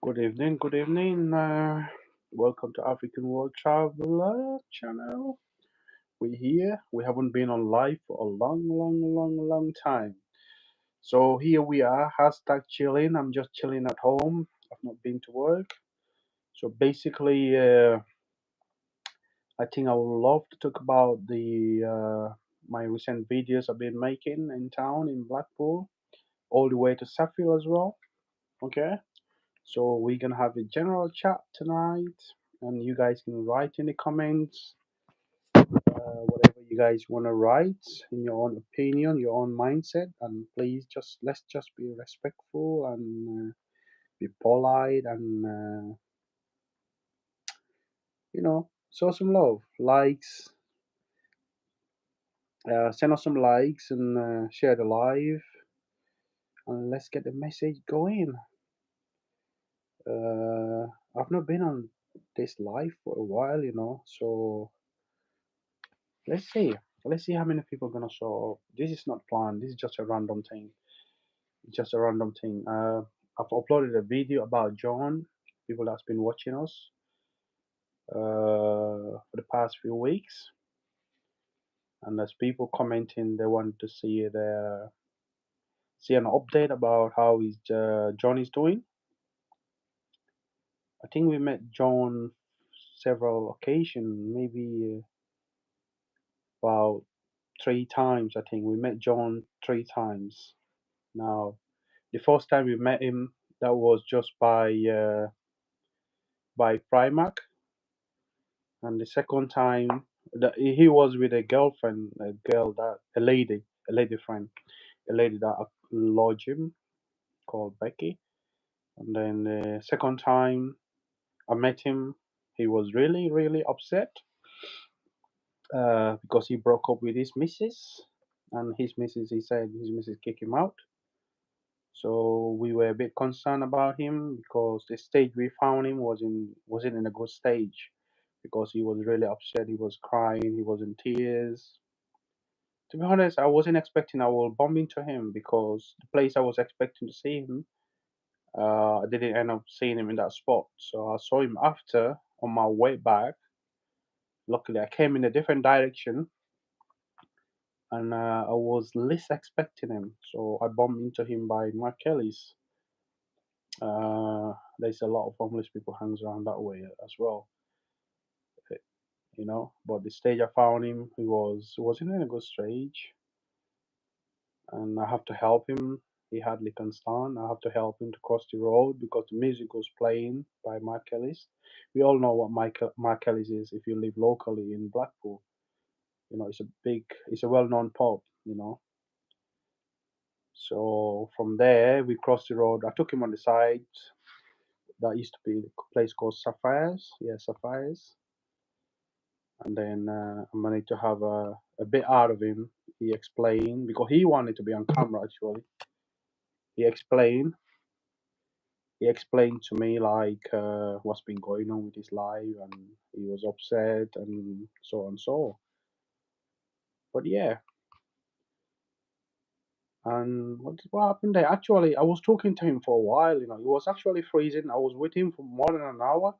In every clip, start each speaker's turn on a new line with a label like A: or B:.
A: Good evening, good evening. Welcome to African World Traveler channel. We're here. We haven't been on live for a long time. So here we are, hashtag chilling. I'm just chilling at home. I've not been to work. So basically, I think I would love to talk about the my recent videos I've been making in town in Blackpool, all the way to Suffield as well. Okay. So we're gonna have a general chat tonight, and you guys can write in the comments whatever you guys want to write in your own opinion, your own mindset, and please just let's just be respectful and be polite and show some love, likes, send us some likes and share the live, and let's get the message going. Uh, I've not been on this live for a while, so let's see. Let's see how many people are gonna show up. This is not planned. This is just a random thing. It's just a random thing. I've uploaded a video about John. People that's been watching us for the past few weeks, and there's people commenting they want to see an update about how John is doing. I think we met John several occasions, maybe about 3 times. I think we met John 3 times. Now, the first time we met him, that was just by Primark, and the second time that he was with a girlfriend, a lady friend, a lady that lodged him called Becky. And then the second time I met him, he was really upset because he broke up with his missus, and his missus, he said his missus kicked him out. So we were a bit concerned about him because the stage we found him wasn't in a good stage because he was really upset. He was crying. He was in tears. To be honest, I wasn't expecting I will bump into him because the place I was expecting to see him, I didn't end up seeing him in that spot. So I saw him after on my way back. Luckily, I came in a different direction and I was least expecting him. So I bumped into him by Mark Kelly's. There's a lot of homeless people hangs around that way as well, But the stage I found him, he wasn't in a good stage, and I have to help him. He hardly can stand. I have to help him to cross the road because the music was playing by Mark Ellis. We all know what Mark Ellis is if you live locally in Blackpool. It's a well-known pub. So from there, we crossed the road. I took him on the side. That used to be a place called Sapphires. Yeah, Sapphires. And then I managed to have a bit out of him. He explained because he wanted to be on camera actually. He explained he explained to me like what's been going on with his life, and he was upset and so and so. But yeah, and what happened there? Actually, I was talking to him for a while. He was actually freezing. I was with him for more than an hour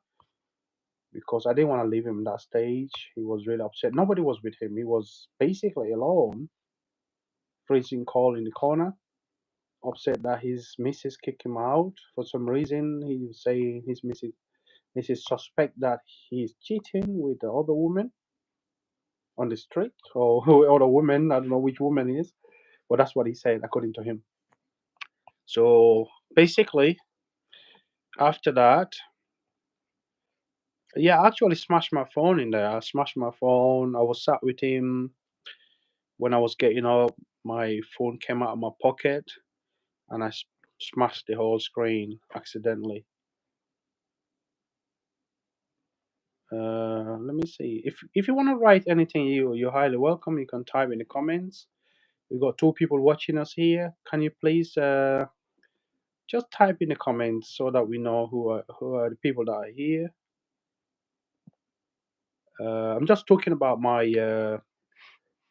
A: because I didn't want to leave him that stage. He was really upset. Nobody was with him. He was basically alone, freezing cold in the corner, upset that his missus kicked him out for some reason. He was saying his missus suspect that he's cheating with the other woman on the street or other woman. I don't know which woman is, but that's what he said according to him. So basically, after that, yeah, I actually smashed my phone in there. I smashed my phone. I was sat with him when I was getting up. My phone came out of my pocket and I smashed the whole screen accidentally. Let me see. If you want to write anything, you're highly welcome. You can type in the comments. We've got 2 people watching us here. Can you please just type in the comments so that we know who are the people that are here. I'm just talking about my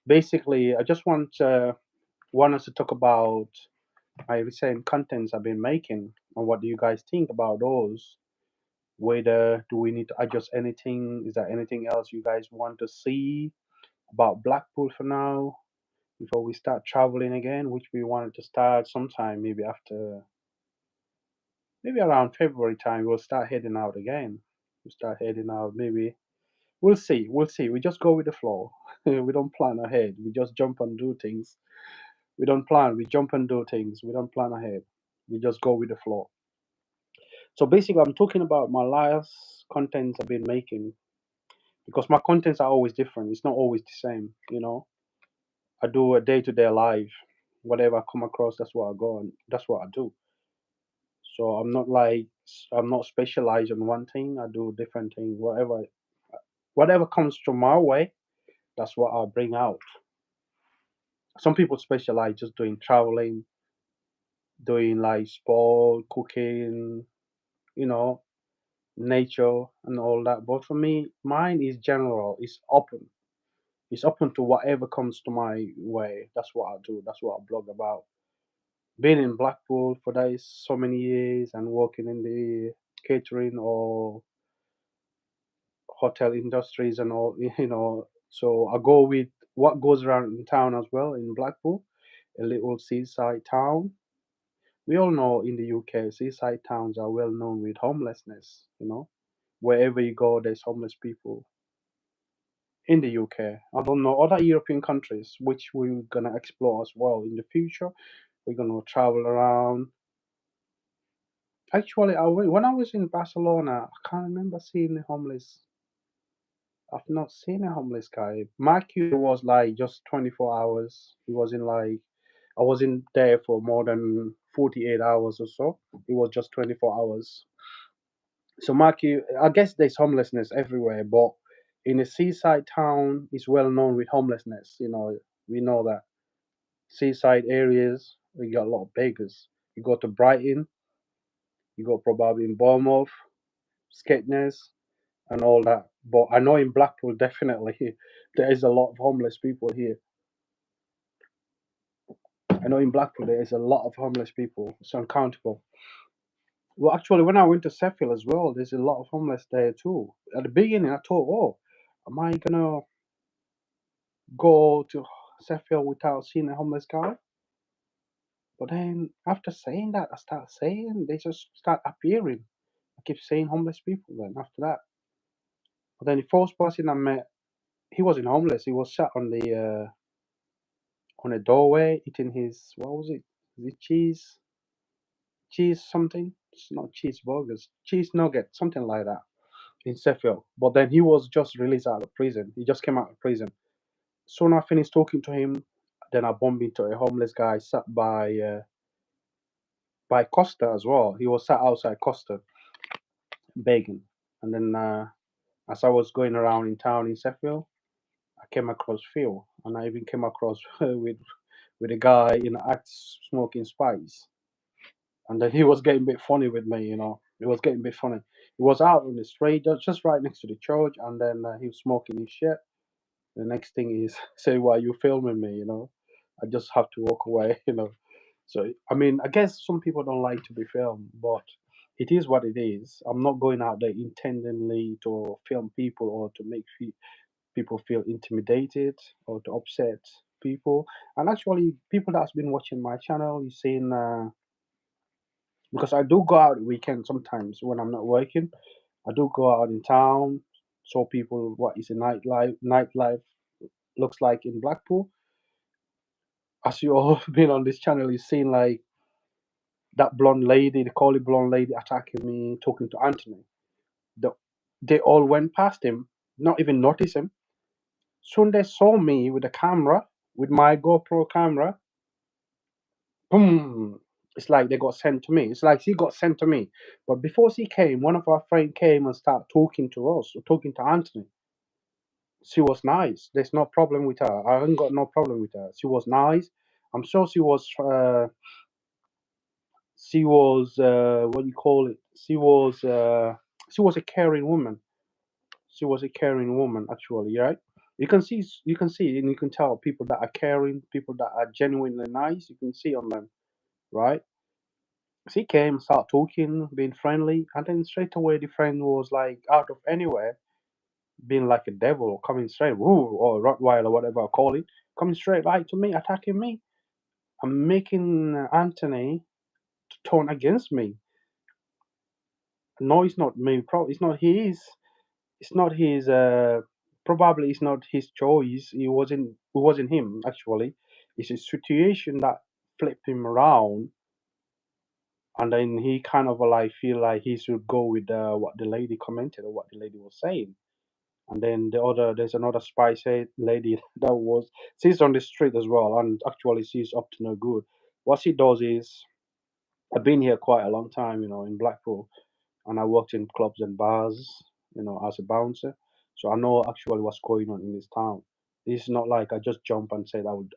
A: basically. I just want us to talk about my recent contents I've been making, and what do you guys think about those? Whether do we need to adjust anything? Is there anything else you guys want to see about Blackpool for now before we start traveling again, which we wanted to start sometime maybe after, maybe around February time, we'll start heading out again. We start heading out maybe. We'll see. We'll see. We just go with the flow. We don't plan ahead. We just jump and do things. We don't plan. We jump and do things. We don't plan ahead. We just go with the flow. So basically, I'm talking about my last contents I've been making because my contents are always different. It's not always the same. I do a day-to-day life. Whatever I come across, that's what I go and that's what I do. So I'm not like I'm not specialized on one thing. I do different things. Whatever comes to my way, that's what I bring out. Some people specialize just doing traveling, doing like sport, cooking, you know, nature and all that. But for me, mine is general. It's open. It's open to whatever comes to my way. That's what I do. That's what I blog about. Being in Blackpool for that is so many years and working in the catering or hotel industries and all, So I go with what goes around in town as well in Blackpool, a little seaside town. We all know in the UK, seaside towns are well known with homelessness. Wherever you go, there's homeless people in the UK. I don't know other European countries, which we're gonna explore as well in the future. We're gonna travel around. Actually, when I was in Barcelona, I can't remember seeing the homeless. I've not seen a homeless guy. My queue was like just 24 hours. He wasn't like I wasn't there for more than 48 hours or so. It was just 24 hours. So my queue, I guess there's homelessness everywhere, but in a seaside town, it's well known with homelessness. We know that seaside areas, we got a lot of beggars. You go to Brighton, you go probably in Bournemouth, Skegness, and all that. But I know in Blackpool, definitely, there is a lot of homeless people here. I know in Blackpool, there is a lot of homeless people. It's uncountable. Well, actually, when I went to Sheffield as well, there's a lot of homeless there too. At the beginning, I thought, oh, am I gonna go to Sheffield without seeing a homeless guy? But then after saying that, I start saying they just start appearing. I keep saying homeless people. Then after that, but then the first person I met, he wasn't homeless. He was sat on a doorway eating his what was it? Is it cheese something? It's not cheeseburgers, cheese nugget, something like that in Sheffield. But then he was just released out of prison. He just came out of prison. Soon I finished talking to him. Then I bumped into a homeless guy sat by Costa as well. He was sat outside Costa begging. And then as I was going around in town in Sheffield, I came across Phil, and I even came across with a guy in act smoking spice. And then he was getting a bit funny with me. He was getting a bit funny. He was out on the street, just right next to the church, and then he was smoking his shit. The next thing is, say, why you filming me? I just have to walk away. So, I mean, I guess some people don't like to be filmed, but it is what it is. I'm not going out there intentionally to film people or to make people feel intimidated or to upset people. And actually, people that's been watching my channel, you've seen, because I do go out weekend sometimes when I'm not working. I do go out in town, show people what is a nightlife looks like in Blackpool. As you all been on this channel, you've seen like that blonde lady, the curly blonde lady attacking me, talking to Anthony. The, they all went past him, not even notice him. Soon they saw me with a camera, with my GoPro camera. Boom! It's like they got sent to me. It's like she got sent to me. But before she came, one of our friends came and started talking to us, or talking to Anthony. She was nice. There's no problem with her. I haven't got no problem with her. She was nice. I'm sure she was what do you call it? She was a caring woman. She was a caring woman, actually, right? You can see, and you can tell people that are caring, people that are genuinely nice. You can see on them. right? She came, started talking, being friendly, and then straight away the friend was like out of anywhere, being like a devil, coming straight, woo, or Rottweiler, whatever I call it, coming straight right to me, attacking me. I'm making Anthony to turn against me. No, it's not me. It's not his. It's not his. Probably it's not his choice. It wasn't. It wasn't him actually. It's a situation that flipped him around, and then he kind of like feel like he should go with what the lady commented or what the lady was saying. And then there's another spy said lady that was she's on the street as well, and actually she's up to no good. What she does is, I've been here quite a long time, in Blackpool, and I worked in clubs and bars, as a bouncer. So I know actually what's going on in this town. It's not like I just jump and said I would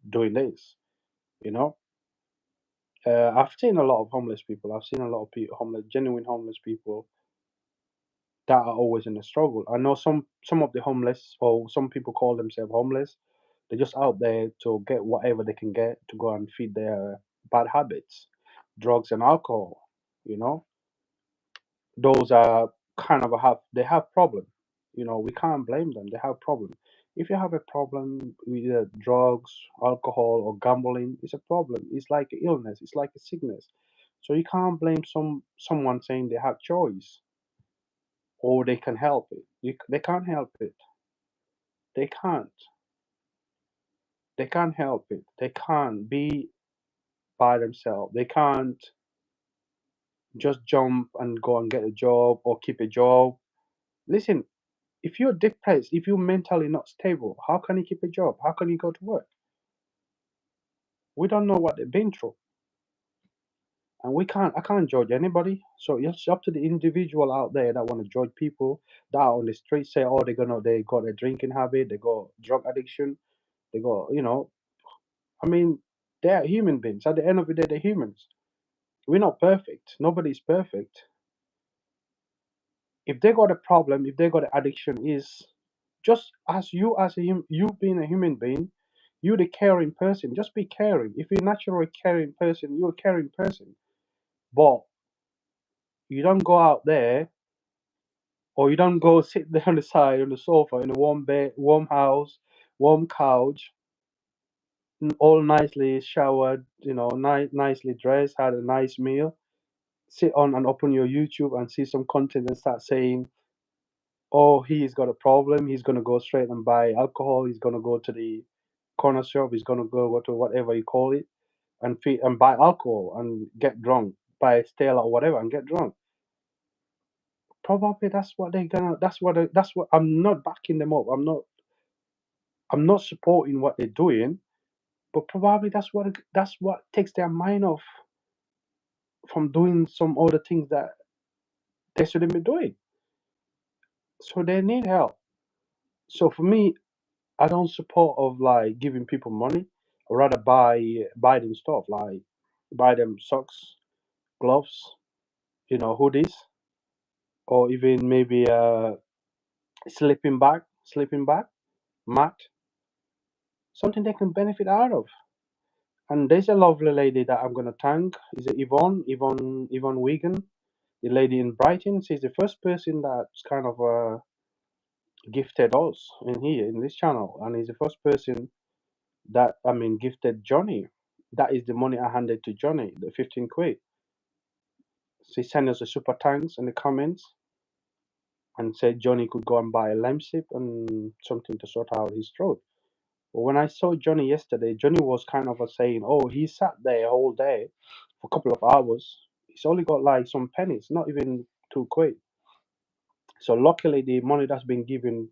A: doing this, you know. I've seen a lot of homeless people. I've seen a lot of people, genuine homeless people that are always in a struggle. I know some of the homeless, or some people call themselves homeless. They're just out there to get whatever they can get to go and feed their bad habits, drugs and alcohol. You know, those are kind of they have problem. We can't blame them. They have problem. If you have a problem with drugs, alcohol, or gambling, it's a problem. It's like an illness. It's like a sickness. So you can't blame someone saying they have choice or they can help it. They can't help it. They can't. They can't help it. They can't be by themselves. They can't just jump and go and get a job or keep a job. Listen, if you're depressed, if you're mentally not stable, how can you keep a job? How can you go to work? We don't know what they've been through, and I can't judge anybody. So it's up to the individual out there that want to judge people that are on the street. Say, oh, they got a drinking habit, they got drug addiction, they got, I mean, they're human beings. At the end of the day, they're humans. We're not perfect. Nobody's perfect. If they got a problem, if they got an addiction, is just as you as you being a human being, you the caring person. Just be caring. If you're naturally caring person, you're a caring person. But you don't go out there, or you don't go sit there on the side on the sofa in a warm bed, warm house, warm couch, all nicely showered, nicely dressed, had a nice meal. Sit on and open your YouTube and see some content and start saying, "Oh, he's got a problem. He's gonna go straight and buy alcohol. He's gonna go to the corner shop. He's gonna go to whatever you call it and buy alcohol and get drunk, buy Stella or whatever and get drunk." Probably that's what they're gonna. That's what I'm not backing them up. I'm not supporting what they're doing, but probably that's what takes their mind off from doing some other things that they shouldn't be doing. So they need help. So for me, I don't support of like giving people money. I rather buy them stuff like buy them socks, gloves, hoodies, or even maybe a sleeping bag, mat, something they can benefit out of. And there's a lovely lady that I'm gonna thank. Is it Yvonne Wigan, the lady in Brighton? She's the first person that's kind of gifted us in here in this channel, and he's the first person that gifted Johnny. That is the money I handed to Johnny, the 15 quid. She sent us a super thanks in the comments and said Johnny could go and buy a lamb sip and something to sort out his throat. But when I saw Johnny yesterday, Johnny was kind of saying, "Oh, he sat there all day for a couple of hours. He's only got like some pennies, not even 2 quid." So luckily, the money that's been given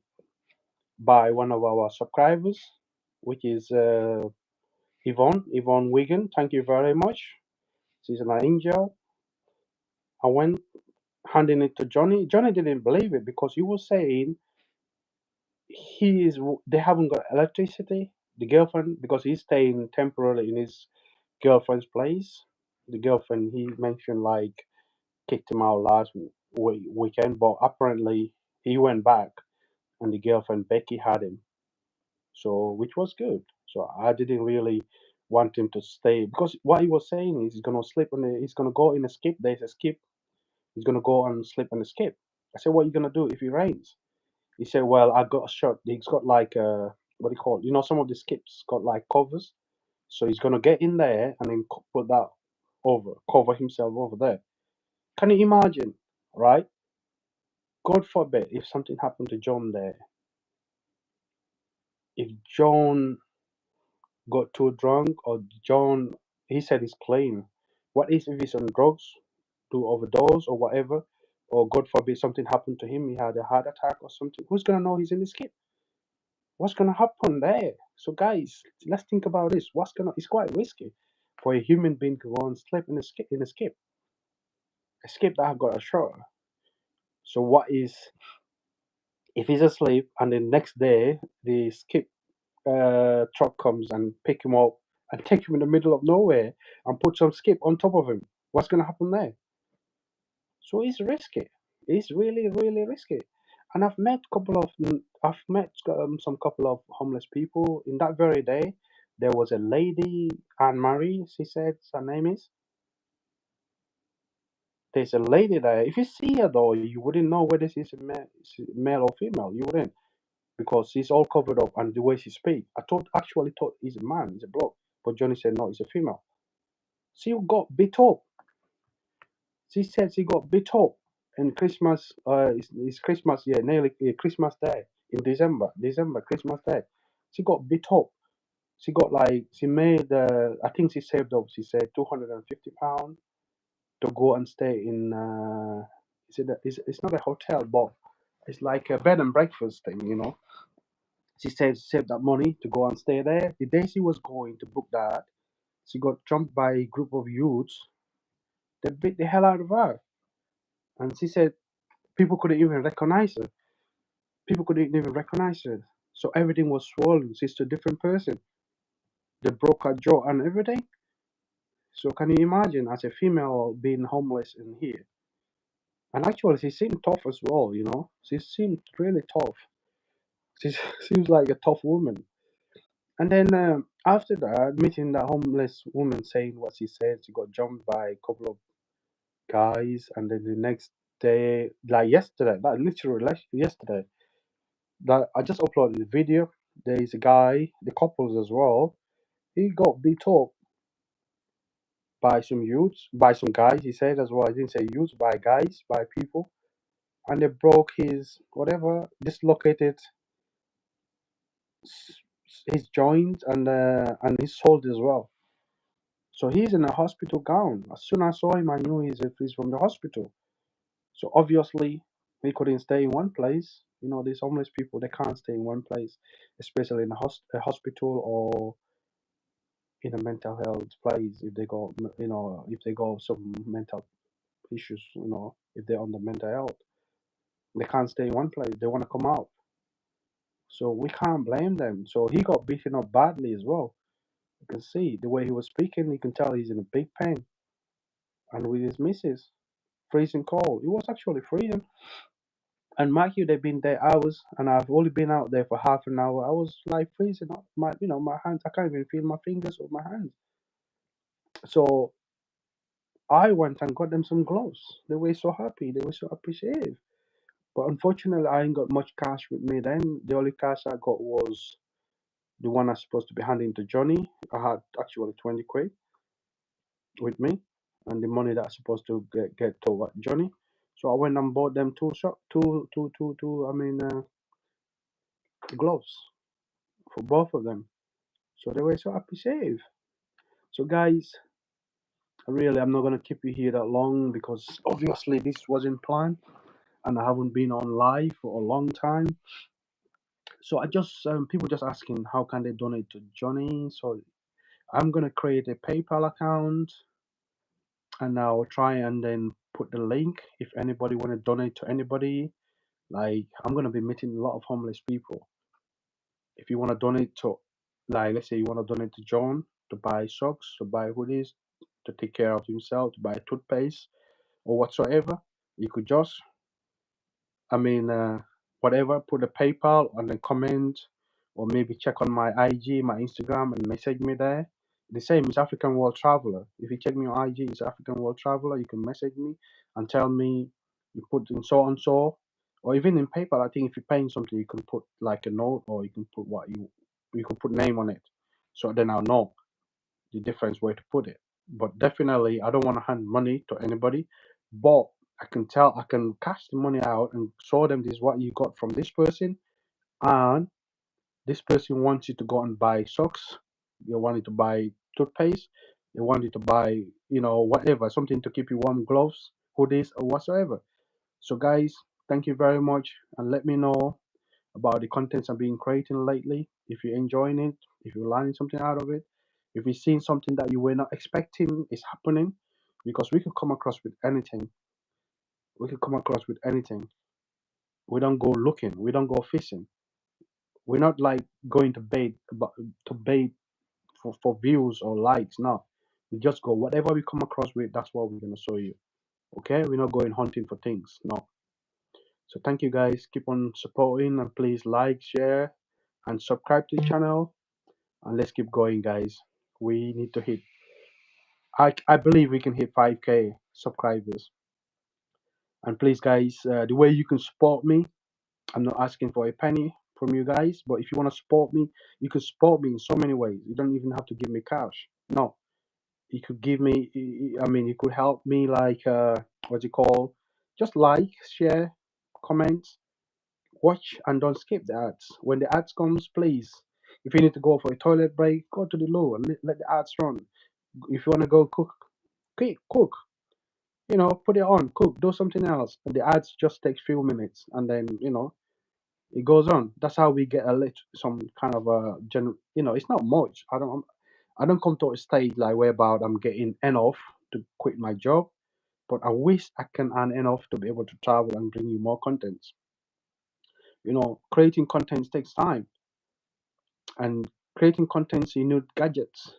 A: by one of our subscribers, which is Yvonne Wigan. Thank you very much. She's an angel. I went handing it to Johnny. Johnny didn't believe it because he was saying they haven't got electricity. The girlfriend, because he's staying temporarily in his girlfriend's place. The girlfriend he mentioned like kicked him out last weekend, but apparently he went back and the girlfriend Becky had him. So which was good. So I didn't really want him to stay because what he was saying is he's gonna go in a skip. There's a skip. He's gonna go and sleep in the skip. I said, what are you gonna do if it rains? He said, well, I got a shot. He's got like what do you call it? You know, some of the skips got like covers, so he's gonna get in there and then put that cover himself over there. Can you imagine, right? God forbid if something happened to John there. If John got too drunk or John, he said he's clean. What is if he's on drugs, do overdose or whatever, or God forbid something happened to him, he had a heart attack or something? Who's gonna know he's in the skip? What's gonna happen there? So guys, let's think about this. It's quite risky for a human being to go and sleep a skip that have got a shot. So what is if he's asleep and the next day the skip truck comes and pick him up and take him in the middle of nowhere and put some skip on top of him? What's gonna happen there? So it's risky. It's really, really risky. And I've met some couple of homeless people. In that very day, there was a lady, Anne Marie. She said her name is. There's a lady there. If you see her though, you wouldn't know whether she's male or female. You wouldn't because she's all covered up and the way she speaks. Actually thought he's a man, he's a bloke. But Johnny said no, he's a female. She got beat up. She said she got beat up in Christmas. It's Christmas, yeah, nearly Christmas Day in December, Christmas Day. She got beat up. She got like she made. I think she saved up. She said £250 to go and stay in. It's not a hotel, but it's like a bed and breakfast thing, you know. She said she saved that money to go and stay there. The day she was going to book that, she got jumped by a group of youths. They beat the hell out of her, and she said people couldn't even recognize her. People couldn't even recognize her. So everything was swollen. She's a different person. They broke her jaw and everything. So can you imagine as a female being homeless in here? And actually, she seemed tough as well. You know, she seemed really tough. She seems like a tough woman. And then after that, meeting that homeless woman saying what she said, she got jumped by a couple of guys. And then the next day, like yesterday, that literally yesterday, that I just uploaded the video. There is a guy, the couples as well. He got beat up by some youths, by some guys. He said as well. I didn't say youths, by guys, by people, and they broke his whatever, dislocated his joint and his shoulder as well. So he's in a hospital gown. As soon as I saw him, I knew he's from the hospital. So obviously, he couldn't stay in one place. You know, these homeless people, they can't stay in one place, especially in a hospital or in a mental health place if they go, you know, if they go some mental issues, you know, if they're on the mental health, they can't stay in one place. They want to come out. So we can't blame them. So he got beaten up badly as well. You can see the way he was speaking, you can tell he's in a big pain. And with his missus, freezing cold. It was actually freezing. And mind you, they've been there hours, and I've only been out there for half an hour. I was like freezing up. My hands. I can't even feel my fingers or my hands. So I went and got them some gloves. They were so happy. They were so appreciative. But unfortunately, I ain't got much cash with me then. The only cash I got was the one I supposed to be handing to Johnny. I had actually 20 quid with me and the money that I supposed to get to Johnny. So I went and bought them gloves for both of them. So they were so appreciative. So guys, really, I'm not gonna keep you here that long because obviously this wasn't planned and I haven't been on live for a long time. So I just people just asking how can they donate to Johnny. So I'm gonna create a PayPal account and I'll try and then put the link if anybody want to donate to anybody. Like I'm gonna be meeting a lot of homeless people. If you want to donate to, like let's say you want to donate to John to buy socks, to buy hoodies, to take care of himself, to buy toothpaste or whatsoever, you could just, I mean, whatever, put a PayPal and then comment, or maybe check on my IG, my Instagram, and message me there. The same is African World Traveler. If you check me on IG, it's African World Traveler. You can message me and tell me you put in so and so, or even in PayPal. I think if you're paying something, you can put like a note, or you can put what you can put name on it, so then I'll know the difference where to put it. But definitely, I don't want to hand money to anybody, but I can cash the money out and show them this is what you got from this person, and this person wants you to go and buy socks. They want you to buy toothpaste. They want you to buy, whatever, something to keep you warm, gloves, hoodies, or whatsoever. So, guys, thank you very much, and let me know about the contents I've been creating lately. If you're enjoying it, if you're learning something out of it, if you're seeing something that you were not expecting is happening, because we could come across with anything. We could come across with anything. We don't go looking. We don't go fishing. We're not like going to bait, to bait for views or likes. No, we just go whatever we come across with. That's what we're gonna show you. Okay, we're not going hunting for things. No. So thank you guys. Keep on supporting, and please like, share, and subscribe to the channel. And let's keep going, guys. We need to hit. I believe we can hit 5K subscribers. And please, guys, the way you can support me, I'm not asking for a penny from you guys, but if you want to support me, you can support me in so many ways. You don't even have to give me cash. No, you could give me. I mean, you could help me like what's it called? Just like, share, comment, watch, and don't skip the ads. When the ads comes, please. If you need to go for a toilet break, go to the loo and let the ads run. If you want to go cook, cook. Put it on, cook, do something else. And the ads just takes few minutes, and then it goes on. That's how we get some kind of a it's not much. I don't come to a stage like whereby I'm getting enough to quit my job, but I wish I can earn enough to be able to travel and bring you more contents. Creating contents takes time, and creating contents you need gadgets.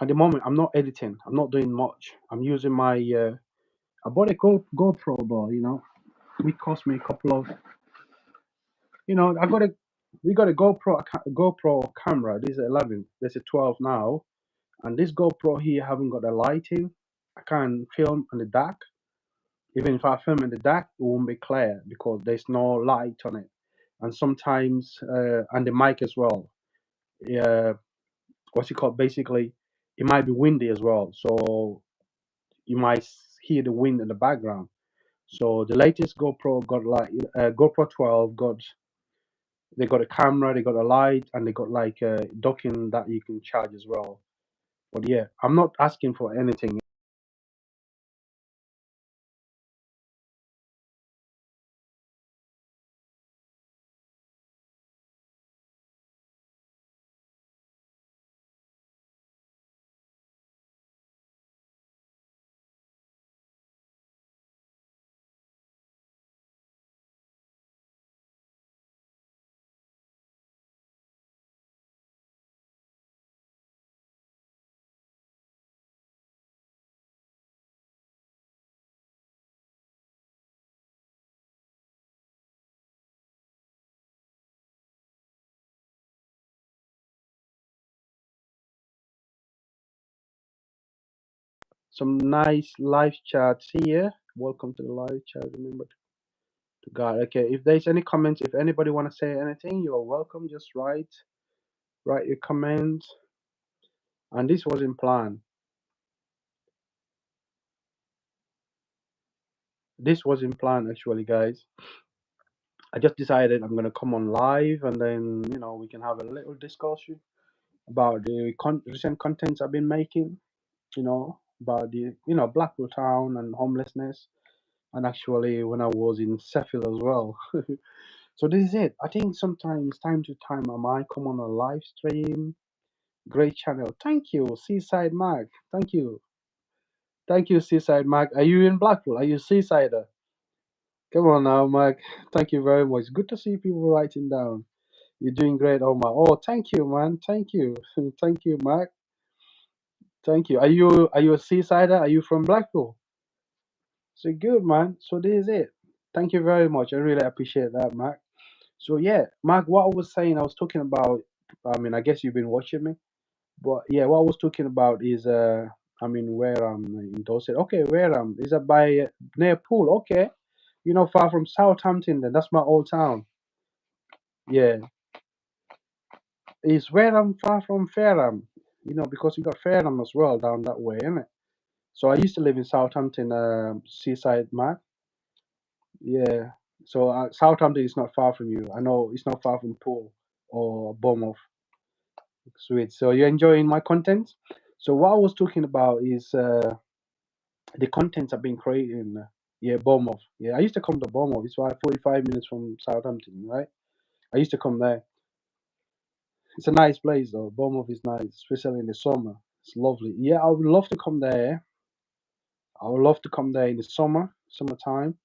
A: At the moment, I'm not editing. I'm not doing much. I'm using my. I bought a GoPro, but it cost me a couple of. I got a. We got a GoPro camera. This is 11. There's a 12 now, and this GoPro here haven't got a lighting. I can't film in the dark. Even if I film in the dark, it won't be clear because there's no light on it. And sometimes, and the mic as well. Yeah, what's it called? Basically, it might be windy as well, so you might hear the wind in the background. So the latest GoPro got like GoPro 12 got they got a camera, they got a light, and they got like a docking that you can charge as well. But yeah, I'm not asking for anything. Some nice live chats here. Welcome to the live chat. Remember to God. Okay, if there's any comments, if anybody want to say anything, you are welcome. Just write your comments. And this wasn't planned. This wasn't planned actually, guys. I just decided I'm gonna come on live, and then we can have a little discussion about the recent contents I've been making. About the Blackpool town and homelessness, and actually when I was in Sheffield as well. So this is it. I think sometimes time to time I might come on a live stream. Great channel. Thank you, Seaside Mag. Thank you, Seaside Mag. Are you in Blackpool? Are you Seasider? Come on now, Mag. Thank you very much. Good to see people writing down. You're doing great, Omar. Oh, thank you, man. Thank you. Thank you, Mag. Thank you. Are you a Seasider? Are you from Blackpool? So good, man. So this is it. Thank you very much. I really appreciate that, Mark. So yeah, Mark, what I was saying, I was talking about. I mean, I guess you've been watching me. But yeah, what I was talking about is I mean where I'm in Dorset. Okay, where I'm is that by near Pool. Okay, you know, far from Southampton. Then that's my old town. Yeah, it's where I'm far from Fareham. You know, because you got Fareham as well down that way, isn't it? So I used to live in Southampton, seaside, Mark. Yeah. So Southampton is not far from you. I know it's not far from Poole or Bournemouth. Sweet. So you're enjoying my content. So what I was talking about is the contents I've been creating. Yeah, Bournemouth. Yeah, I used to come to Bournemouth. It's like 45 minutes from Southampton, right? I used to come there. It's a nice place though. Bournemouth is nice, especially in the summer. It's lovely. Yeah, I would love to come there. I would love to come there in the summertime,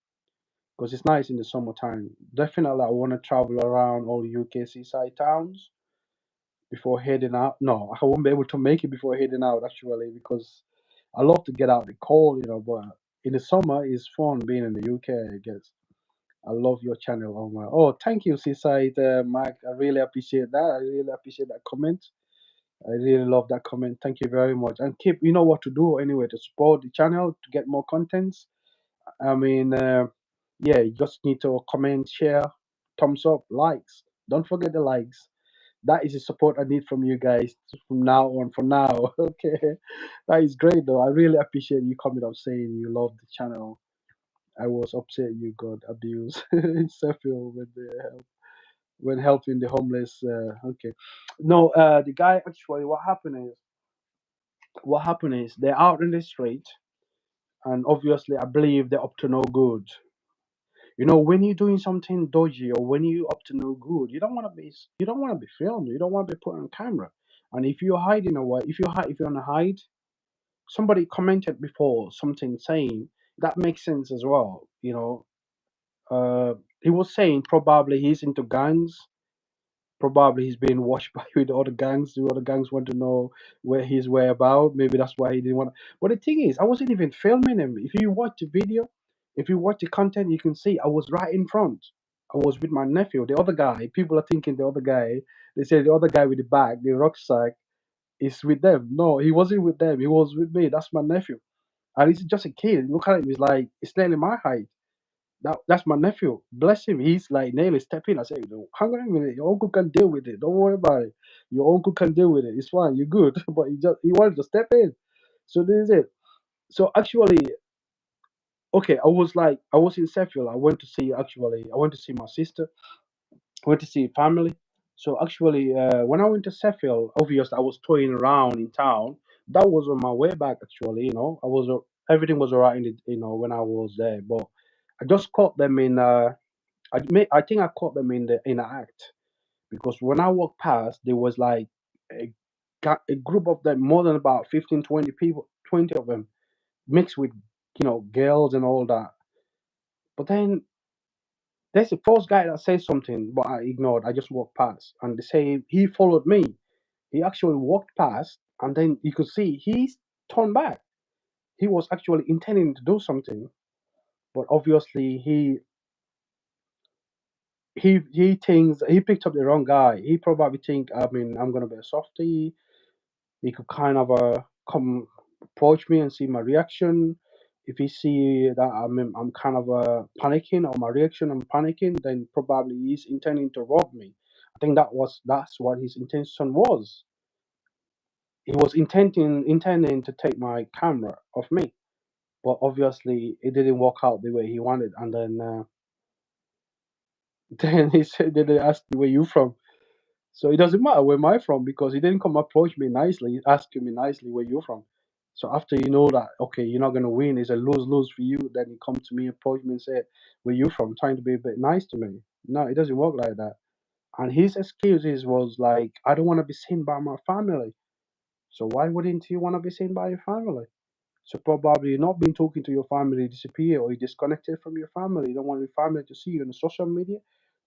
A: because it's nice in the summertime. Definitely, I want to travel around all UK seaside towns before heading out. No, I won't be able to make it before heading out actually, because I love to get out the cold, you know. But in the summer, it's fun being in the UK. I guess I love your channel, Omar. Oh, thank you, seaside Mike. I really appreciate that. I really appreciate that comment. I really love that comment. Thank you very much. And keep, you know what to do anyway to support the channel to get more contents. I mean, yeah, you just need to comment, share, thumbs up, likes. Don't forget the likes. That is the support I need from you guys from now on. For now, okay, that is great though. I really appreciate you coming up saying you love the channel. I was upset you got abused in Sheffield when helping the homeless. Okay, no, the guy actually. What happened is they're out in the street, and obviously I believe they're up to no good. You know, when you're doing something dodgy or when you up to no good, you don't want to be filmed. You don't want to be put on camera. And if you're hiding away, if you're on a hide, somebody commented before something saying that makes sense as well. You know, he was saying probably he's into gangs. Probably he's being watched by the other gangs. The other gangs want to know where his whereabouts. Maybe that's why he didn't want. But the thing is, I wasn't even filming him. If you watch the video, if you watch the content, you can see I was right in front. I was with my nephew. The other guy, people are thinking the other guy. They say the other guy with the bag, the rucksack, is with them. No, he wasn't with them. He was with me. That's my nephew. And he's just a kid. Look at him. He's like, it's nearly my height. That's my nephew. Bless him. He's like nearly stepping. I said, "No, hang on a minute. Your uncle can deal with it. Don't worry about it. Your uncle can deal with it. It's fine. You're good." But he wanted to step in. So this is it. So actually, okay, I was in Sheffield. I went to see my sister. I went to see family. So actually, when I went to Sheffield, obviously I was toying around in town. That was on my way back. Actually, you know, everything was alright in the, you know, when I was there. But I just caught them in. I think I caught them in the act, because when I walked past, there was like a, a group of them, more than about 15, 20 people, 20 of them, mixed with, you know, girls and all that. But then there's a first guy that says something, but I ignored. I just walked past, and they say he followed me. He actually walked past, and then you could see he's turned back. He was actually intending to do something, but obviously he thinks he picked up the wrong guy. He probably think, I mean, I'm gonna be a softie. He could kind of come approach me and see my reaction. If he see that I'm kind of panicking, or my reaction I'm panicking, then probably he's intending to rob me. I think that's what his intention was. He was intending to take my camera off me, but obviously it didn't work out the way he wanted. And then then he said, then they asked me where you from. So it doesn't matter where am I from, because he didn't come approach me nicely. He's asking me nicely where you're from. So after you know that, okay, you're not gonna win, it's a lose lose for you. Then he come to me, approach me, and say, "Where you from?" Trying to be a bit nice to me. No, it doesn't work like that. And his excuses was like, "I don't want to be seen by my family." So why wouldn't you want to be seen by your family? So probably you're not been talking to your family, disappear, or you disconnected from your family. You don't want your family to see you on social media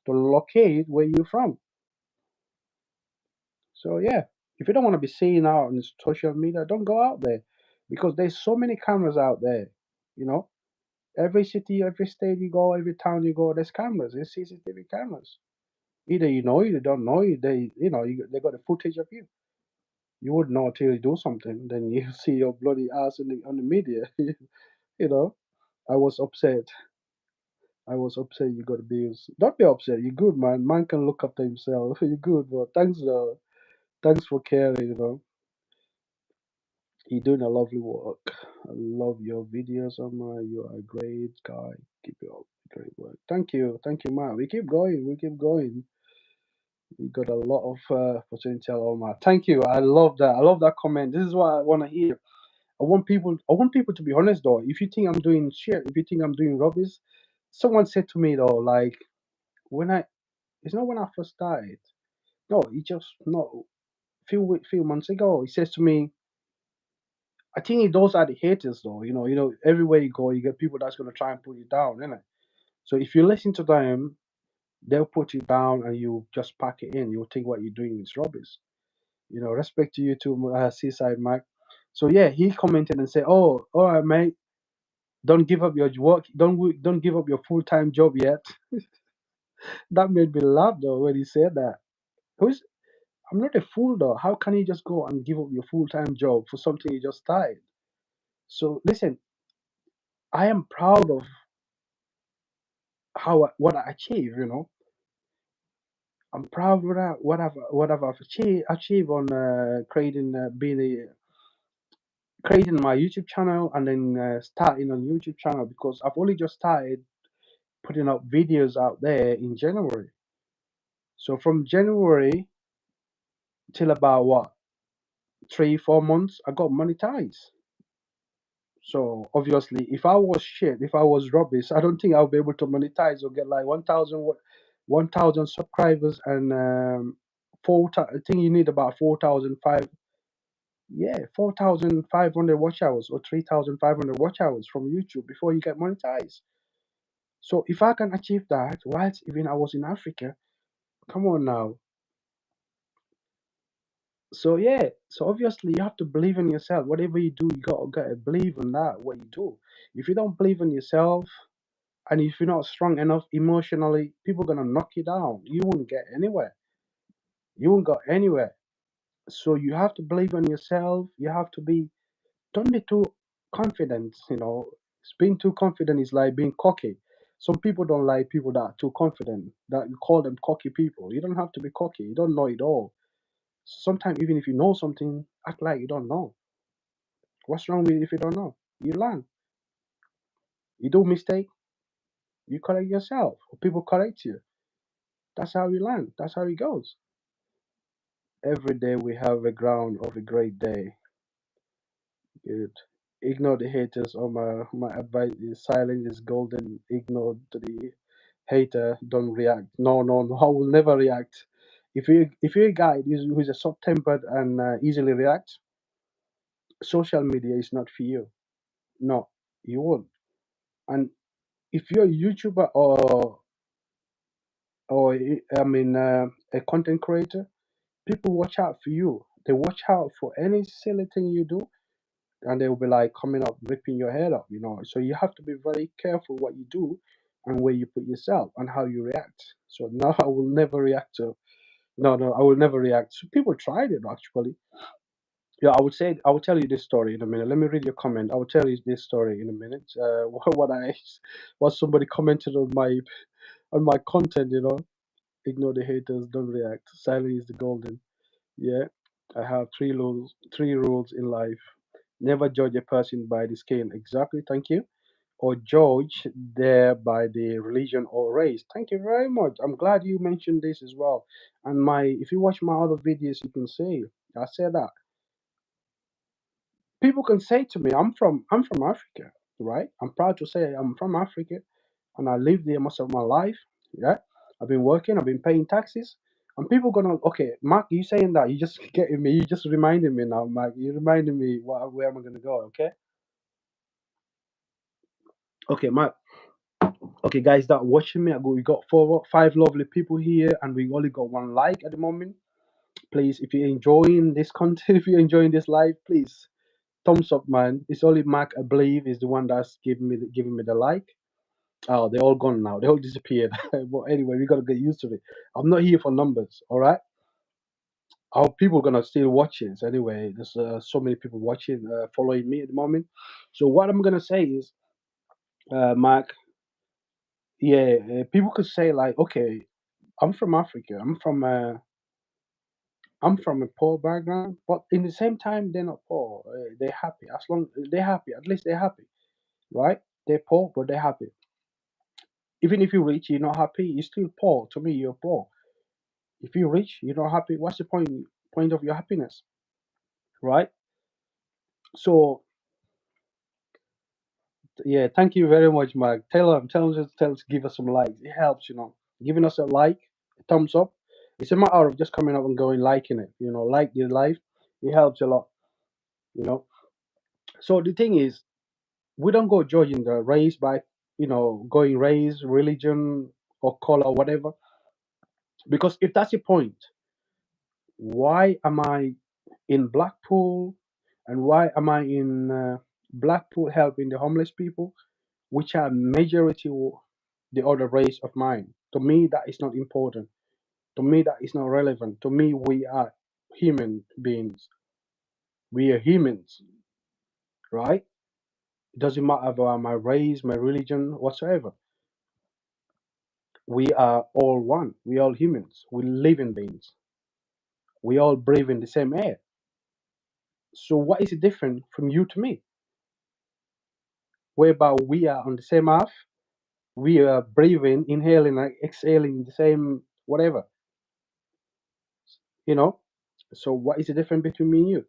A: to locate where you're from. So yeah, if you don't want to be seen out on social media, don't go out there, because there's so many cameras out there. You know, every city, every state you go, every town you go, there's cameras. There's CCTV cameras. Either you know it, or don't know it. They, you know, they got the footage of you. You would know till you do something. Then you see your bloody ass on the media. You know, I was upset. I was upset you got abused. Don't be upset. You're good, man. Man can look after himself. You're good, bro. Thanks for caring. You're doing a lovely work. I love your videos, Omar. You are a great guy. Keep it up. Great work. Thank you, man. We keep going. We keep going. You got a lot of potential, Omar. Thank you. I love that. I love that comment. This is what I want to hear. I want people to be honest though. If you think I'm doing shit, if you think I'm doing rubbish, someone said to me though, like when I it's not when I first started. No, it just no few months ago. He says to me, I think those are the haters though. Everywhere you go, you get people that's gonna try and put you down, innit? So if you listen to them, they'll put you down and you just pack it in. You'll think what you're doing is rubbish. Respect to you too, Seaside Mike. So yeah, he commented and said, "Oh, all right, mate. Don't give up your work. Don't give up your full time job yet." That made me laugh though when he said that. Who's I'm not a fool though. How can you just go and give up your full time job for something you just started? So listen, I am proud of what I achieved. I'm proud of what I've achieved on creating my YouTube channel and then starting on YouTube channel because I've only just started putting up videos out there in January. So from January till about what 3 4 months, I got monetized. So obviously, if I was shit, if I was rubbish, I don't think I'll be able to monetize or get like 1,000 subscribers and I think you need about 4,005. Yeah, 4,500 watch hours or 3,500 watch hours from YouTube before you get monetized. So if I can achieve that whilst even I was in Africa, come on now. So yeah, so obviously you have to believe in yourself. Whatever you do, you gotta believe in that what you do. If you don't believe in yourself, and if you're not strong enough emotionally, people gonna knock you down. You won't get anywhere. You won't go anywhere. So you have to believe in yourself. You have to be. Don't be too confident. Being too confident is like being cocky. Some people don't like people that are too confident. That you call them cocky people. You don't have to be cocky. You don't know it all. Sometimes even if you know something, act like you don't know. What's wrong with it if you don't know? You learn. You do mistake, you correct yourself. Or people correct you. That's how you learn. That's how it goes. Every day we have a ground of a great day. Good. Ignore the haters. Or my advice is silence is golden. Ignore to the hater. Don't react. No, no, no. I will never react. If you're a guy who's a short tempered and easily reacts, social media is not for you. No, you won't. And if you're a YouTuber or a content creator, people watch out for you. They watch out for any silly thing you do, and they will be like coming up, ripping your head up. So you have to be very careful what you do and where you put yourself and how you react. So no, I will never react to. No, no, I will never react. So people tried it actually. Yeah, I will tell you this story in a minute. Let me read your comment. I will tell you this story in a minute. What somebody commented on my content. Ignore the haters, don't react. Silence is the golden. Yeah, I have three rules in life. Never judge a person by the skin. Exactly, thank you. Or judge there by the religion or race. Thank you very much. I'm glad you mentioned this as well. And if you watch my other videos, you can see I said that people can say to me, I'm from Africa, right? I'm proud to say I'm from Africa, and I lived there most of my life. Yeah, I've been working, I've been paying taxes, and people gonna okay, Mark, you saying that you just getting me, you just reminding me now, Mark. You reminding me where am I gonna go? Okay, Mark. Okay, guys that watching me, we got 5 lovely people here, and we only got 1 like at the moment. Please, if you're enjoying this content, if you're enjoying this live, please thumbs up, man. It's only Mark, I believe, is the one that's giving me the like. Oh, they're all gone now. They all disappeared. But anyway, we gotta get used to it. I'm not here for numbers, all right? Are people gonna still watch it anyway? There's so many people watching, following me at the moment. So what I'm gonna say is, Mark, yeah, people could say like, okay, I'm from Africa. I'm from a poor background, but in the same time, they're not poor. They're happy. As long they're happy, at least they're happy, right? They're poor, but they're happy. Even if you're rich, you're not happy. You're still poor. To me, you're poor. If you're rich, you're not happy. What's the point of your happiness, right? So yeah, thank you very much, Mark. Tell us, give us some likes. It helps, giving us a like, a thumbs up. It's a matter of just coming up and going liking it. Like the life. It helps a lot. You know. So the thing is, we don't go judging the race by going race, religion, or color, whatever. Because if that's your point, why am I in Blackpool, and why am I in Blackpool helping the homeless people, which are majority the other race of mine? To me, that is not important. To me, that is not relevant. To me, we are human beings. We are humans, right? It doesn't matter about my race, my religion, whatsoever. We are all one. We all humans. We living beings. We all breathe in the same air. So what is it different from you to me? Whereby we are on the same earth, we are breathing, inhaling, and exhaling the same whatever, you know. So what is the difference between me and you?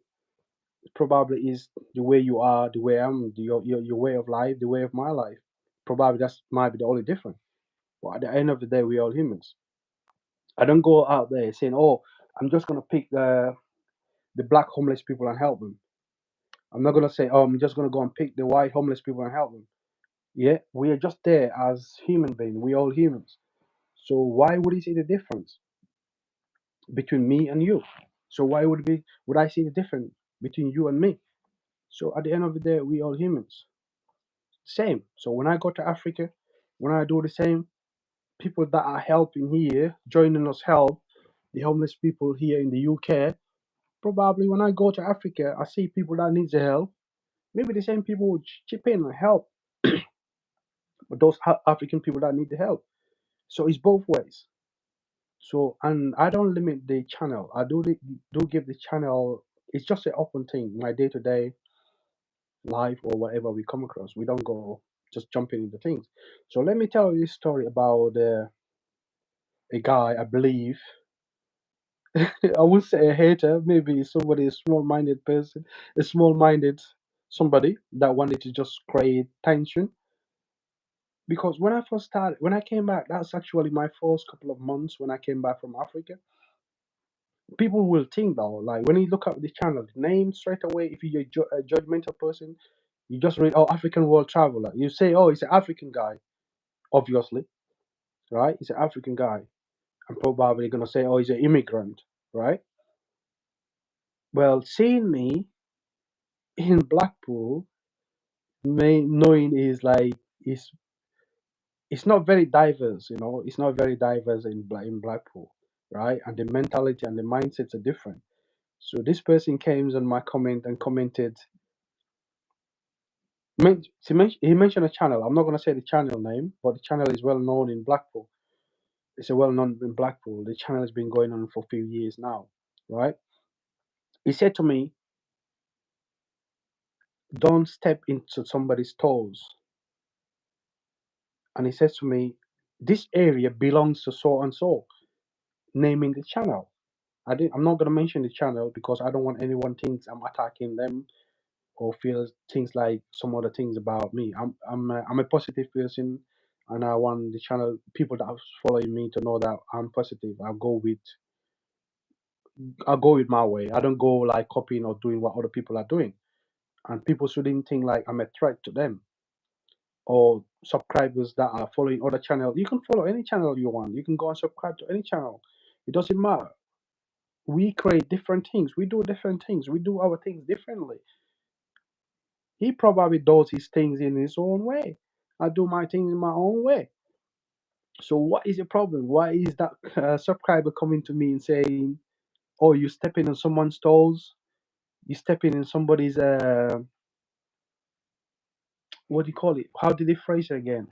A: It probably is the way you are, the way I'm, your way of life, the way of my life. Probably that's might be the only difference. But at the end of the day, we all humans. I don't go out there saying, "Oh, I'm just gonna pick the black homeless people and help them." I'm not gonna say, "Oh, I'm just gonna go and pick the white homeless people and help them." Yeah, we are just there as human beings. We all humans. So why would you see the difference between me and you? So why would I see the difference between you and me? So at the end of the day, we all humans. Same. So when I go to Africa, when I do the same, people that are helping here, joining us help the homeless people here in the UK. Probably when I go to Africa, I see people that need the help. Maybe the same people would chip in and help those African people that need the help. So it's both ways. So, and I don't limit the channel. I do give the channel. It's just an open thing. My day to day life or whatever we come across, we don't go just jumping into things. So let me tell you this story about a guy. I believe I would say a hater. Maybe somebody, a small-minded person, a small-minded somebody that wanted to just create tension. Because when I came back, that's actually my first couple of months when I came back from Africa. People will think though, like when you look up the channel the name straight away, if you're a judgmental person, you just read, oh, African world traveler, you say, oh, he's an African guy, obviously, right? He's an African guy. I'm probably gonna say, oh, he's an immigrant, right? Well, seeing me in Blackpool, knowing is like it's it's not very diverse, it's not very diverse in Blackpool, right? And the mentality and the mindsets are different. So this person came on my comment and commented. He mentioned a channel. I'm not going to say the channel name, but the channel is well known in Blackpool. It's a well known in Blackpool. The channel has been going on for a few years now, right? He said to me, "Don't step into somebody's toes." And he says to me, "This area belongs to so and so," naming the channel. I'm not going to mention the channel because I don't want anyone thinks I'm attacking them or feels things like some other things about me. I'm a positive person, and I want the channel people that are following me to know that I'm positive. I go with my way. I don't go like copying or doing what other people are doing. And people shouldn't think like I'm a threat to them or subscribers that are following other channels. You can follow any channel you want. You can go and subscribe to any channel. It doesn't matter. We create different things. We do different things. We do our things differently. He probably does his things in his own way. I do my things in my own way. So what is the problem? Why is that subscriber coming to me and saying, or you stepping in someone's toes, you stepping in somebody's what do you call it? How did they phrase it again?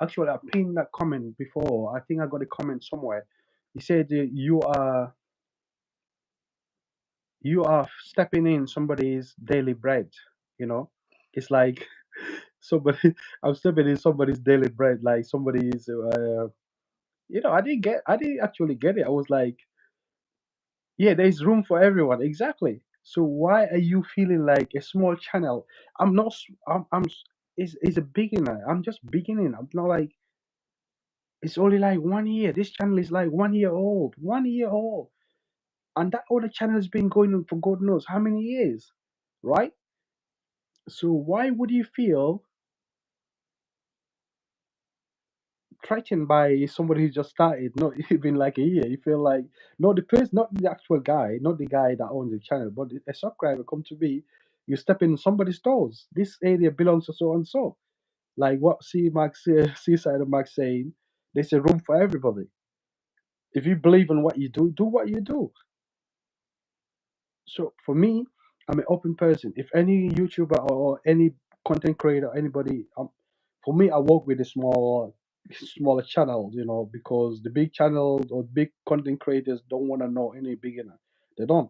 A: Actually, I pinned that comment before. I think I got a comment somewhere. He said you are stepping in somebody's daily bread. You know, it's like somebody I'm stepping in somebody's daily bread. Like somebody's I didn't actually get it. I was like, yeah, there's room for everyone. Exactly. So why are you feeling like a small channel? I'm not. It's a beginner. I'm just beginning. I'm not like. It's only like 1 year. This channel is like 1 year old. 1 year old, and that other channel has been going on for God knows how many years, right? So why would you feel threatened by somebody who just started, not even like a year? You feel like not the person, not the actual guy, not the guy that owns the channel, but a subscriber come to be. You step in somebody's toes. This area belongs to so and so. Like what C Max, Seaside of Max saying, there's a room for everybody. If you believe in what you do what you do. So for me, I'm an open person. If any YouTuber or any content creator, anybody, for me, I work with the smaller channels, because the big channels or big content creators don't want to know any beginner. They don't.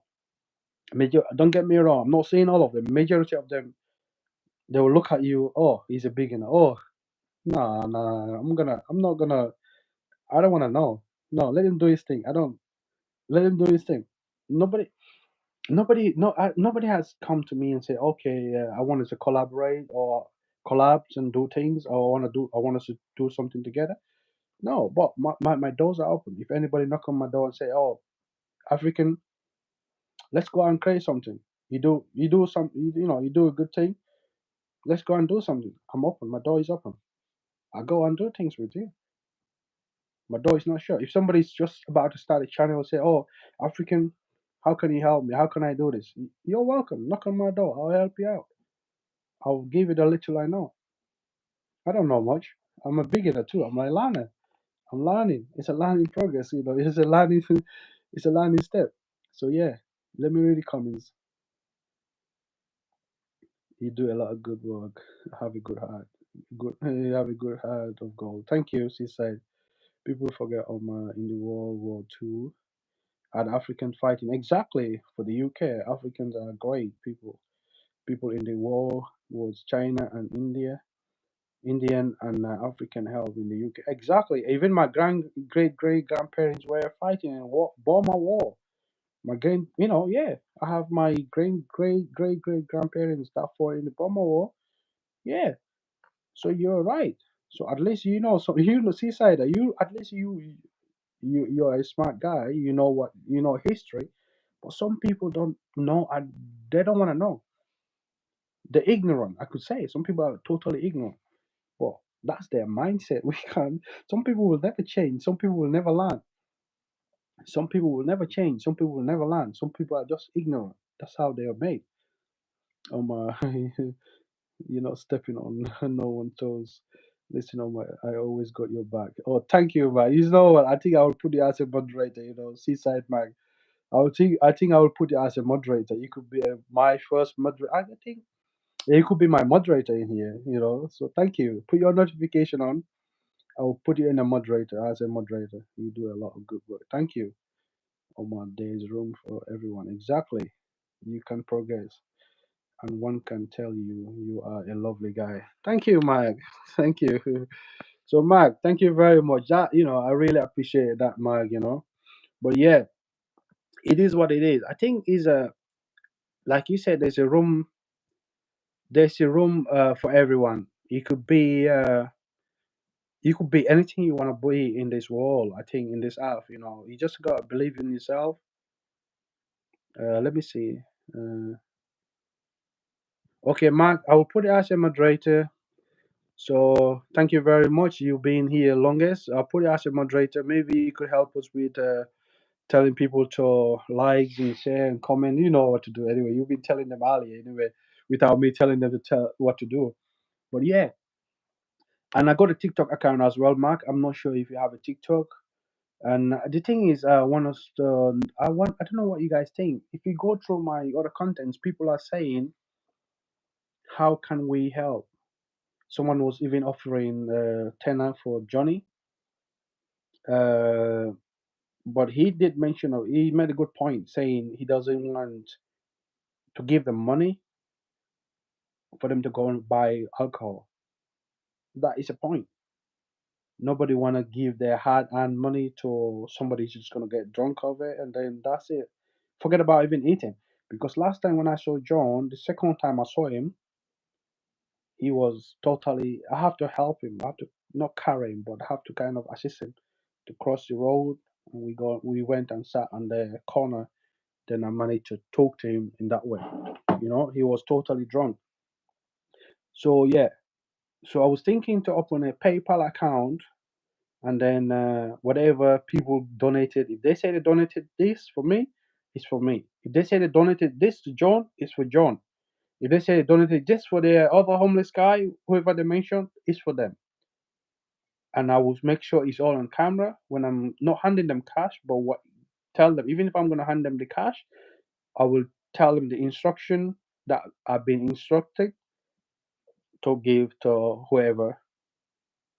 A: Don't get me wrong. I'm not saying all of them. Majority of them, they will look at you. Oh, he's a beginner. Oh, no, no, I'm not gonna. I don't want to know. No, let him do his thing. I don't. Let him do his thing. Nobody. Nobody has come to me and say, okay, I want us to collaborate or collabs and do things, or I want us to do something together. No, but my doors are open. If anybody knock on my door and say, oh, African, let's go out and create something. You do some, you do a good thing. Let's go and do something. I'm open. My door is open. I go and do things with you. My door is not shut. If somebody's just about to start a channel and say, oh, African, how can you help me? How can I do this? You're welcome. Knock on my door. I'll help you out. I'll give it a little I know. I don't know much. I'm a beginner too. I'm like learner. I'm learning. It's a learning progress. It's a learning. It's a learning step. So yeah, let me read the comments. You do a lot of good work. Have a good heart. Good. You have a good heart of gold. Thank you. She said. People forget in the World War II had African fighting exactly for the UK. Africans are great people. People in the war was China and India. Indian and African help in the UK. Exactly. Even my great great grandparents were fighting in Burma War. My yeah, I have my great grandparents that fought in the Burma War. Yeah. So you're right. So at least you know. So Seaside. You at least you're a smart guy. You know history. But some people don't know, and they don't want to know. They're ignorant. I could say some people are totally ignorant. Well, that's their mindset. We can't. Some people will never change. Some people will never learn. Some people will never change. Some people will never learn. Some people are just ignorant. That's how they are made. You're not stepping on no one's toes. Listen, I always got your back. Oh, thank you, man. You know what? I think I will put you as a moderator. Seaside Mag. I think I will put you as a moderator. You could be my first moderator. I think you could be my moderator in here. So thank you. Put your notification on. I'll put you in a moderator as a moderator. You do a lot of good work. Thank you. Omar, there is room for everyone. Exactly. You can progress. And one can tell you are a lovely guy. Thank you, Mike. Thank you. So, Mike, thank you very much. I really appreciate that, Mike. But yeah, it is what it is. I think is like you said, there's a room for everyone. You could be anything you want to be in this world. I think in this earth, you just gotta believe in yourself. Let me see. Uh, okay, Mark, I will put it as a moderator. So thank you very much. You've been here longest. I'll put it as a moderator. Maybe you could help us with telling people to like and share and comment. You know what to do anyway. You've been telling them earlier anyway, without me telling them to tell what to do. But yeah, and I got a TikTok account as well, Mark. I'm not sure if you have a TikTok. And the thing is, I don't know what you guys think. If you go through my other contents, people are saying, how can we help? Someone was even offering tenner for Johnny, uh, but he did mention, he made a good point saying he doesn't want to give them money for them to go and buy alcohol. That is a point. Nobody want to give their hard-earned money to somebody who's just gonna get drunk of it, and then that's it. Forget about even eating. Because last time when I saw John, the second time I saw him, he was totally. I have to help him. I have to not carry him, but I have to kind of assist him to cross the road. And we went and sat on the corner. Then I managed to talk to him in that way. He was totally drunk. So yeah. So I was thinking to open a PayPal account, and then whatever people donated, if they say they donated this for me, it's for me. If they say they donated this to John, it's for John. If they say they donated this for the other homeless guy, whoever they mentioned, it's for them. And I will make sure it's all on camera when I'm not handing them cash, but tell them, even if I'm gonna hand them the cash, I will tell them the instruction that I've been instructed to give to whoever,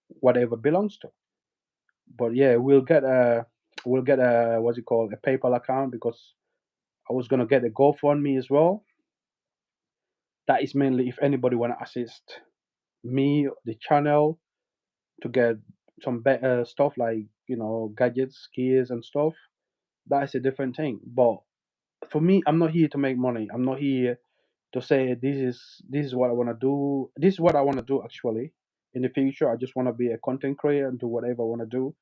A: whatever belongs to. But yeah, we'll get a what's it called, a PayPal account, because I was gonna get a GoFundMe as well. That is mainly if anybody wanna assist me, the channel, to get some better stuff like gadgets, gears, and stuff. That is a different thing. But for me, I'm not here to make money. I'm not here to say this is what I wanna do. This is what I wanna do actually. In the future, I just wanna be a content creator and do whatever I wanna do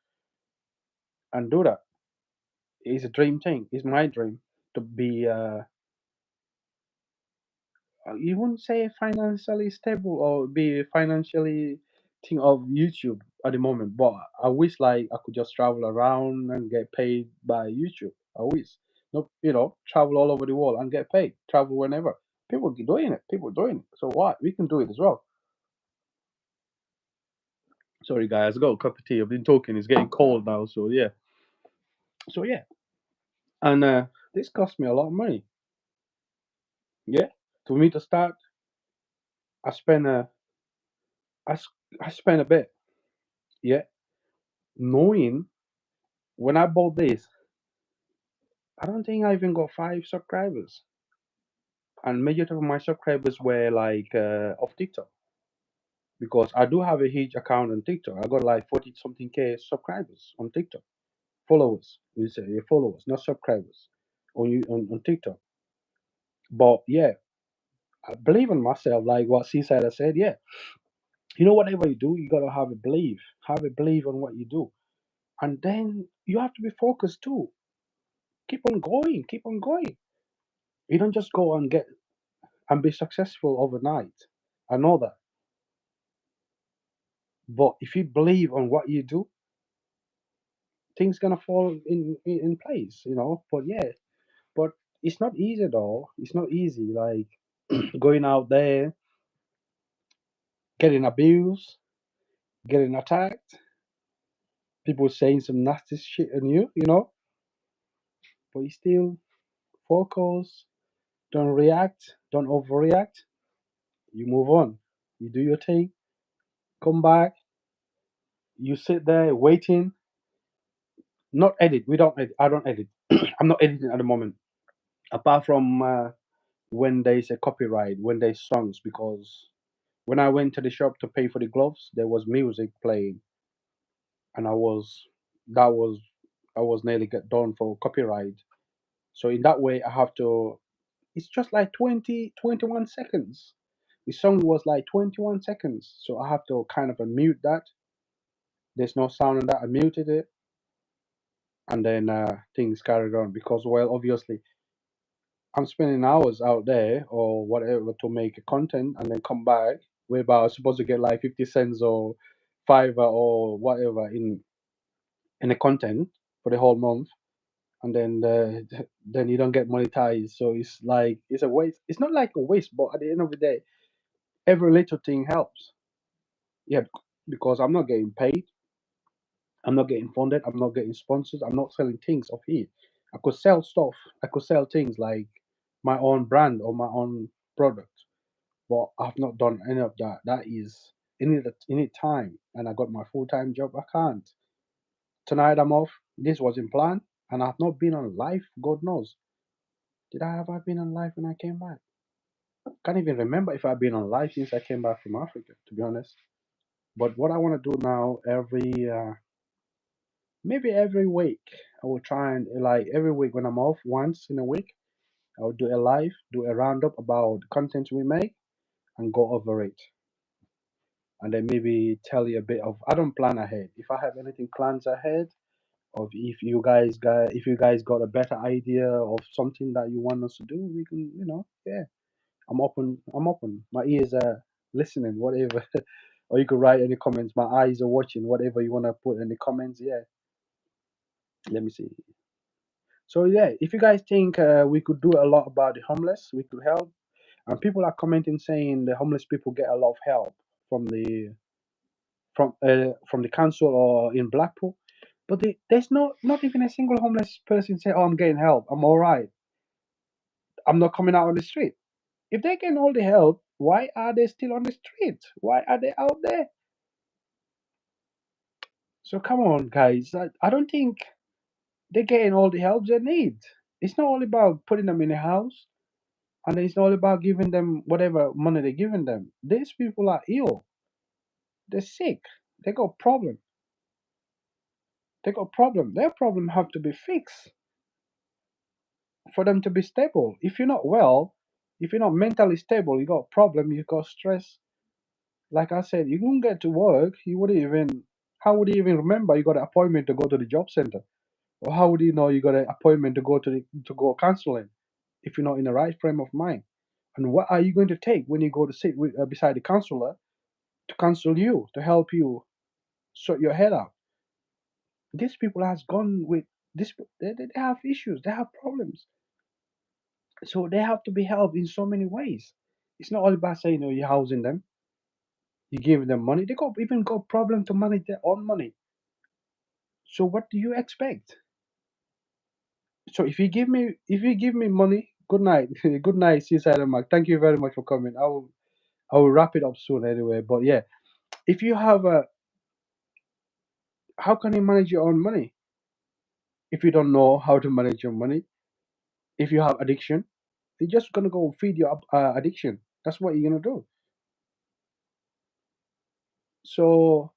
A: and do that. It's a dream thing. It's my dream to be you wouldn't say financially stable or be financially thing of YouTube at the moment, but I wish like I could just travel around and get paid by YouTube. I wish, not travel all over the world and get paid, travel whenever. People keep doing it. People doing it. So what? We can do it as well. Sorry guys, I got a cup of tea. I've been talking. It's getting cold now, so yeah. So yeah, and this cost me a lot of money. Yeah, for me to start, I spent a I, s- I spent a bit. Yeah, knowing when I bought this, I don't think I even got 5 subscribers, and majority of my subscribers were like of TikTok, because I do have a huge account on TikTok. I got like 40 something k subscribers on TikTok, followers. We say followers, not subscribers, on TikTok. But yeah, I believe in myself, like what Seaside has said. Yeah, whatever you do, you gotta have a belief on what you do, and then you have to be focused too. Keep on going. You don't just go and get and be successful overnight. I know that. But if you believe on what you do, things gonna fall in place. But yeah, but it's not easy though. It's not easy. Like going out there, getting abused, getting attacked, people saying some nasty shit on you. But you still focus, don't react, don't overreact. You move on. You do your thing, come back, you sit there waiting. Not edit. We don't edit. I don't edit. I'm not editing at the moment. Apart from when there's a copyright, when there's songs, because when I went to the shop to pay for the gloves, there was music playing, and that was I was nearly get done for copyright. So in that way, I have to. It's just like 21 seconds. The song was like 21 seconds, so I have to kind of mute that. There's no sound in that. I muted it, and then things carried on because, well, obviously, I'm spending hours out there or whatever to make a content and then come back whereby I was supposed to get like 50 cents or fiver or whatever in the content for the whole month, and then then you don't get monetized. So it's a waste. It's not like a waste, but at the end of the day, every little thing helps. Yeah, because I'm not getting paid. I'm not getting funded. I'm not getting sponsors. I'm not selling things off here. I could sell stuff. I could sell things like my own brand or my own product, but I've not done any of that. That is in it time, and I got my full time job. I can't. Tonight I'm off. This wasn't planned, and I've not been on live. God knows. Did I ever been on live when I came back? Can't even remember if I've been on live since I came back from Africa, to be honest. But what I want to do now, maybe every week, I will try and like every week when I'm off, once in a week, I will do a live, do a roundup about the content we make, and go over it, and then maybe tell you a bit of. I don't plan ahead. If I have anything plans ahead, of if you guys got a better idea of something that you want us to do, we can, yeah. I'm open. I'm open. My ears are listening, whatever. Or you could write any comments. My eyes are watching, whatever you want to put in the comments. Yeah. Let me see. So yeah, if you guys think we could do a lot about the homeless, we could help. And people are commenting saying the homeless people get a lot of help from the council or in Blackpool. But there's not even a single homeless person say, "Oh, I'm getting help. I'm all right. I'm not coming out on the street." If they're getting all the help, why are they still on the street? Why are they out there? So come on, guys. I don't think they're getting all the help they need. It's not all about putting them in a house, and it's not all about giving them whatever money they're giving them. These people are ill. They're sick. They got problem. They got problem. Their problem have to be fixed for them to be stable. If you're not well, if you're not mentally stable, you got problem. You got stress. Like I said, you wouldn't get to work. You wouldn't even. How would you even remember you got an appointment to go to the job center? Or how would you know you got an appointment to go counseling if you're not in the right frame of mind? And what are you going to take when you go to sit beside the counselor to counsel you, to help you sort your head out? These people has gone with this. They have issues. They have problems. So they have to be helped in so many ways. It's not all about saying, you're housing them, you give them money. They got even got problem to manage their own money. So what do you expect? So if you give me money, good night, good night, Seaside and Mark. Thank you very much for coming. I will wrap it up soon anyway. But yeah, if you have a, how can you manage your own money if you don't know how to manage your money? If you have addiction, you're just gonna go feed your addiction. That's what you're gonna do. So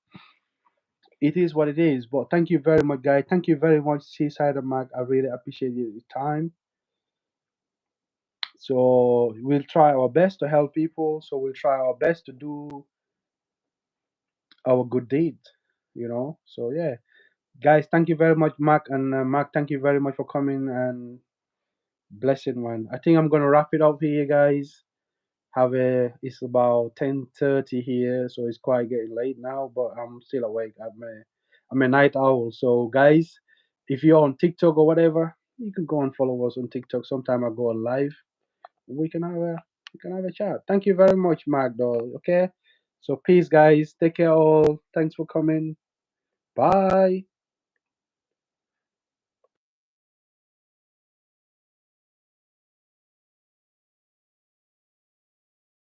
A: it is what it is. But thank you very much, guys. Thank you very much, Seaside and Mark. I really appreciate your time. So we'll try our best to help people. So we'll try our best to do our good deed. So yeah, guys, thank you very much, Mark, and Mark, thank you very much for coming and blessing, man. I think I'm gonna wrap it up here, guys. It's about 10:30 here, so it's quite getting late now, but I'm still awake. I'm a night owl. So guys, if you're on TikTok or whatever, you can go and follow us on TikTok. Sometime I go on live. We can have a we can have a chat. Thank you very much, Mark Doll. Okay. So peace, guys. Take care all. Thanks for coming. Bye.